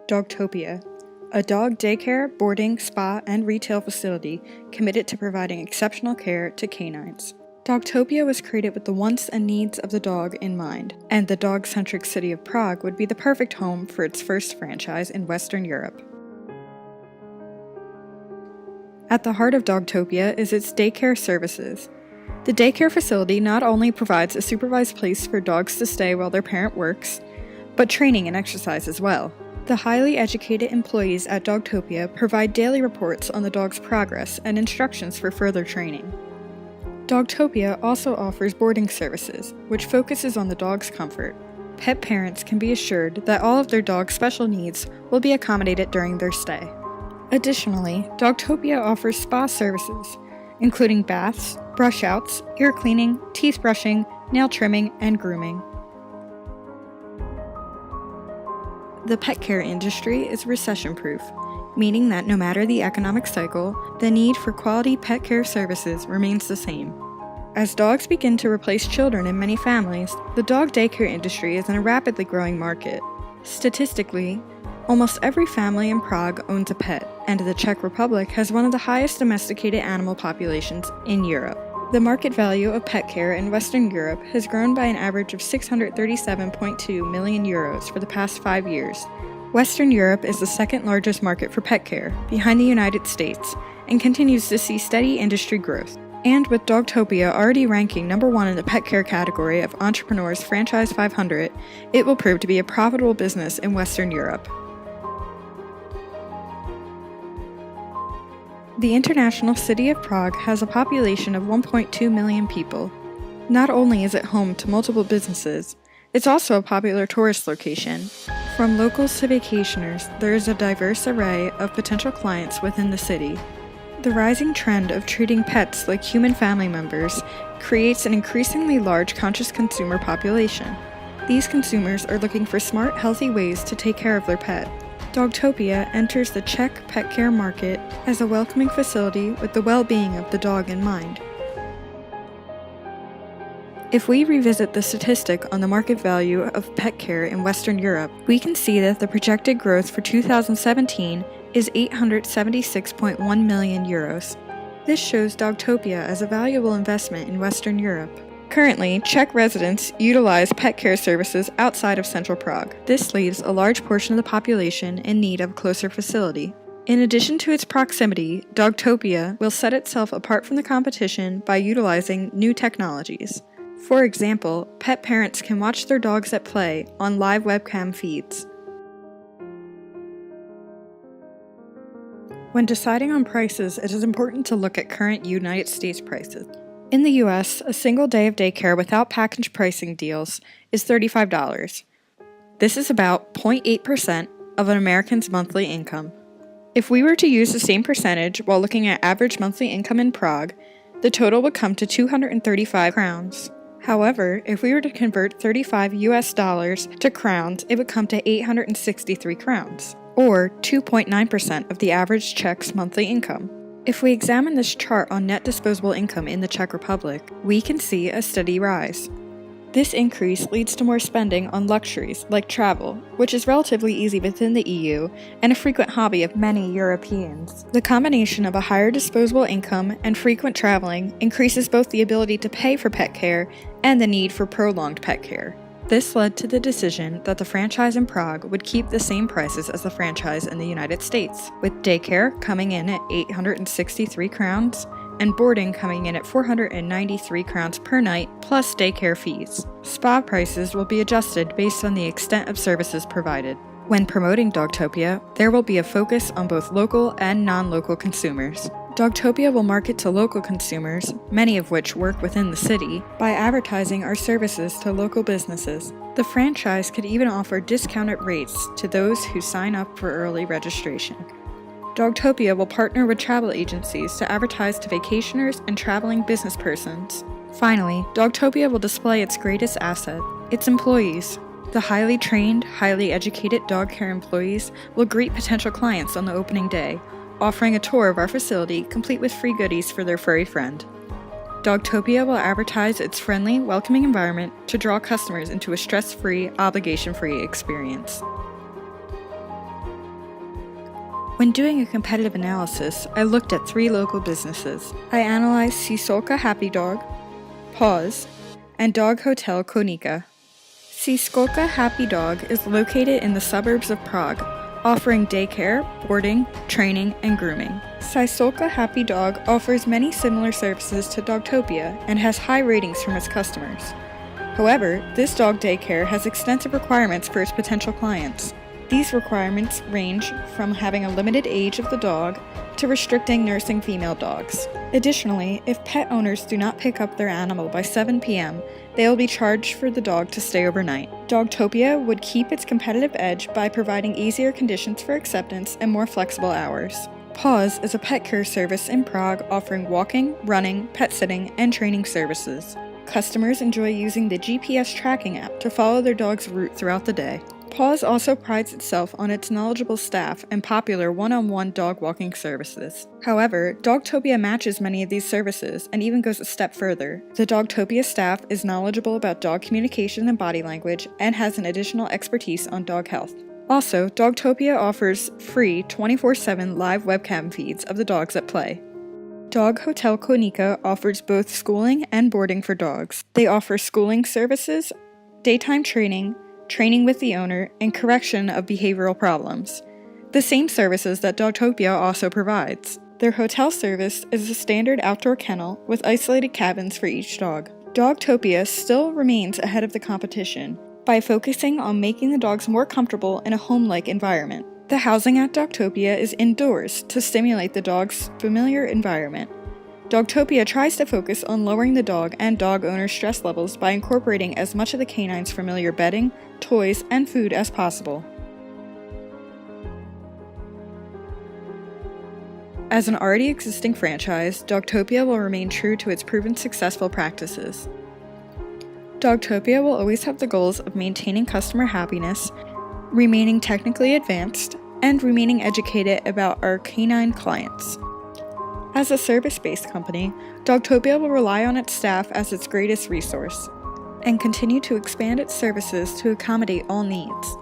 Dogtopia, a dog daycare, boarding, spa, and retail facility committed to providing exceptional care to canines. Dogtopia was created with the wants and needs of the dog in mind, and the dog-centric city of Prague would be the perfect home for its first franchise in Western Europe. At the heart of Dogtopia is its daycare services. The daycare facility not only provides a supervised place for dogs to stay while their parent works, but training and exercise as well. The highly educated employees at Dogtopia provide daily reports on the dog's progress and instructions for further training. Dogtopia also offers boarding services, which focuses on the dog's comfort. Pet parents can be assured that all of their dog's special needs will be accommodated during their stay. Additionally, Dogtopia offers spa services, including baths, brush-outs, ear cleaning, teeth brushing, nail trimming, and grooming. The pet care industry is recession-proof, meaning that no matter the economic cycle, the need for quality pet care services remains the same. As dogs begin to replace children in many families, the dog daycare industry is in a rapidly growing market. Statistically, almost every family in Prague owns a pet, and the Czech Republic has one of the highest domesticated animal populations in Europe. The market value of pet care in Western Europe has grown by an average of 637.2 million euros for the past 5 years. Western Europe is the second largest market for pet care, behind the United States, and continues to see steady industry growth. And with Dogtopia already ranking number 1 in the pet care category of Entrepreneur's Franchise 500, it will prove to be a profitable business in Western Europe. The international city of Prague has a population of 1.2 million people. Not only is it home to multiple businesses, it's also a popular tourist location. From locals to vacationers, there is a diverse array of potential clients within the city. The rising trend of treating pets like human family members creates an increasingly large conscious consumer population. These consumers are looking for smart, healthy ways to take care of their pet. Dogtopia enters the Czech pet care market as a welcoming facility with the well-being of the dog in mind. If we revisit the statistic on the market value of pet care in Western Europe, we can see that the projected growth for 2017 is 876.1 million euros. This shows Dogtopia as a valuable investment in Western Europe. Currently, Czech residents utilize pet care services outside of central Prague. This leaves a large portion of the population in need of a closer facility. In addition to its proximity, Dogtopia will set itself apart from the competition by utilizing new technologies. For example, pet parents can watch their dogs at play on live webcam feeds. When deciding on prices, it is important to look at current United States prices. In the US, a single day of daycare without package pricing deals is $35. This is about 0.8% of an American's monthly income. If we were to use the same percentage while looking at average monthly income in Prague, the total would come to 235 crowns. However, if we were to convert $35 US to crowns, it would come to 863 crowns, or 2.9% of the average Czech's monthly income. If we examine this chart on net disposable income in the Czech Republic, we can see a steady rise. This increase leads to more spending on luxuries like travel, which is relatively easy within the EU and a frequent hobby of many Europeans. The combination of a higher disposable income and frequent traveling increases both the ability to pay for pet care and the need for prolonged pet care. This led to the decision that the franchise in Prague would keep the same prices as the franchise in the United States, with daycare coming in at 863 crowns and boarding coming in at 493 crowns per night plus daycare fees. Spa prices will be adjusted based on the extent of services provided. When promoting Dogtopia, there will be a focus on both local and non-local consumers. Dogtopia will market to local consumers, many of which work within the city, by advertising our services to local businesses. The franchise could even offer discounted rates to those who sign up for early registration. Dogtopia will partner with travel agencies to advertise to vacationers and traveling business persons. Finally, Dogtopia will display its greatest asset, its employees. The highly trained, highly educated dog care employees will greet potential clients on the opening day, offering a tour of our facility complete with free goodies for their furry friend. Dogtopia will advertise its friendly, welcoming environment to draw customers into a stress-free, obligation-free experience. When doing a competitive analysis, I looked at 3 local businesses. I analyzed Sisolka Happy Dog, Paws, and Dog Hotel Konica. Sisolka Happy Dog is located in the suburbs of Prague, offering daycare, boarding, training, and grooming. Sisolka Happy Dog offers many similar services to Dogtopia and has high ratings from its customers. However, this dog daycare has extensive requirements for its potential clients. These requirements range from having a limited age of the dog to restricting nursing female dogs. Additionally, if pet owners do not pick up their animal by 7 p.m., they will be charged for the dog to stay overnight. Dogtopia would keep its competitive edge by providing easier conditions for acceptance and more flexible hours. Paws is a pet care service in Prague offering walking, running, pet sitting, and training services. Customers enjoy using the GPS tracking app to follow their dog's route throughout the day. Paws also prides itself on its knowledgeable staff and popular one-on-one dog walking services. However, Dogtopia matches many of these services and even goes a step further. The Dogtopia staff is knowledgeable about dog communication and body language and has an additional expertise on dog health. Also, Dogtopia offers free 24/7 live webcam feeds of the dogs at play. Dog Hotel Konica offers both schooling and boarding for dogs. They offer schooling services, daytime training with the owner, and correction of behavioral problems. The same services that Dogtopia also provides. Their hotel service is a standard outdoor kennel with isolated cabins for each dog. Dogtopia still remains ahead of the competition by focusing on making the dogs more comfortable in a home-like environment. The housing at Dogtopia is indoors to stimulate the dog's familiar environment. Dogtopia tries to focus on lowering the dog and dog owner stress levels by incorporating as much of the canine's familiar bedding, toys, and food as possible. As an already existing franchise, Dogtopia will remain true to its proven successful practices. Dogtopia will always have the goals of maintaining customer happiness, remaining technically advanced, and remaining educated about our canine clients. As a service-based company, Dogtopia will rely on its staff as its greatest resource, and continue to expand its services to accommodate all needs.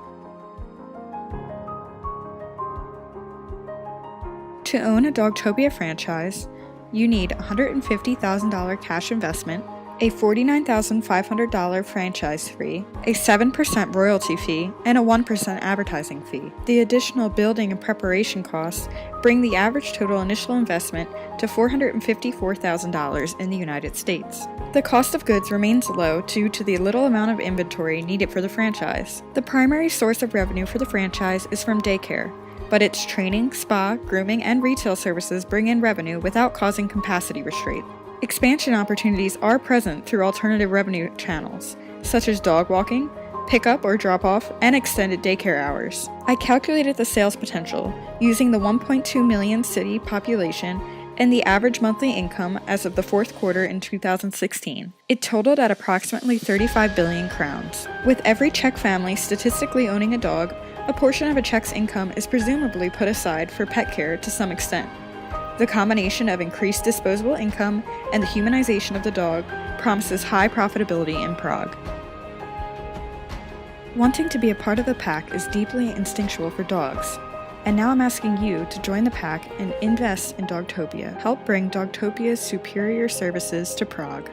To own a Dogtopia franchise, you need a $150,000 cash investment, a $49,500 franchise fee, a 7% royalty fee, and a 1% advertising fee. The additional building and preparation costs bring the average total initial investment to $454,000 in the United States. The cost of goods remains low due to the little amount of inventory needed for the franchise. The primary source of revenue for the franchise is from daycare, but its training, spa, grooming, and retail services bring in revenue without causing capacity restraint. Expansion opportunities are present through alternative revenue channels, such as dog walking, pickup or drop-off, and extended daycare hours. I calculated the sales potential using the 1.2 million city population and the average monthly income as of the fourth quarter in 2016. It totaled at approximately 35 billion crowns. With every Czech family statistically owning a dog, a portion of a Czech's income is presumably put aside for pet care to some extent. The combination of increased disposable income and the humanization of the dog promises high profitability in Prague. Wanting to be a part of the pack is deeply instinctual for dogs, and now I'm asking you to join the pack and invest in Dogtopia. Help bring Dogtopia's superior services to Prague.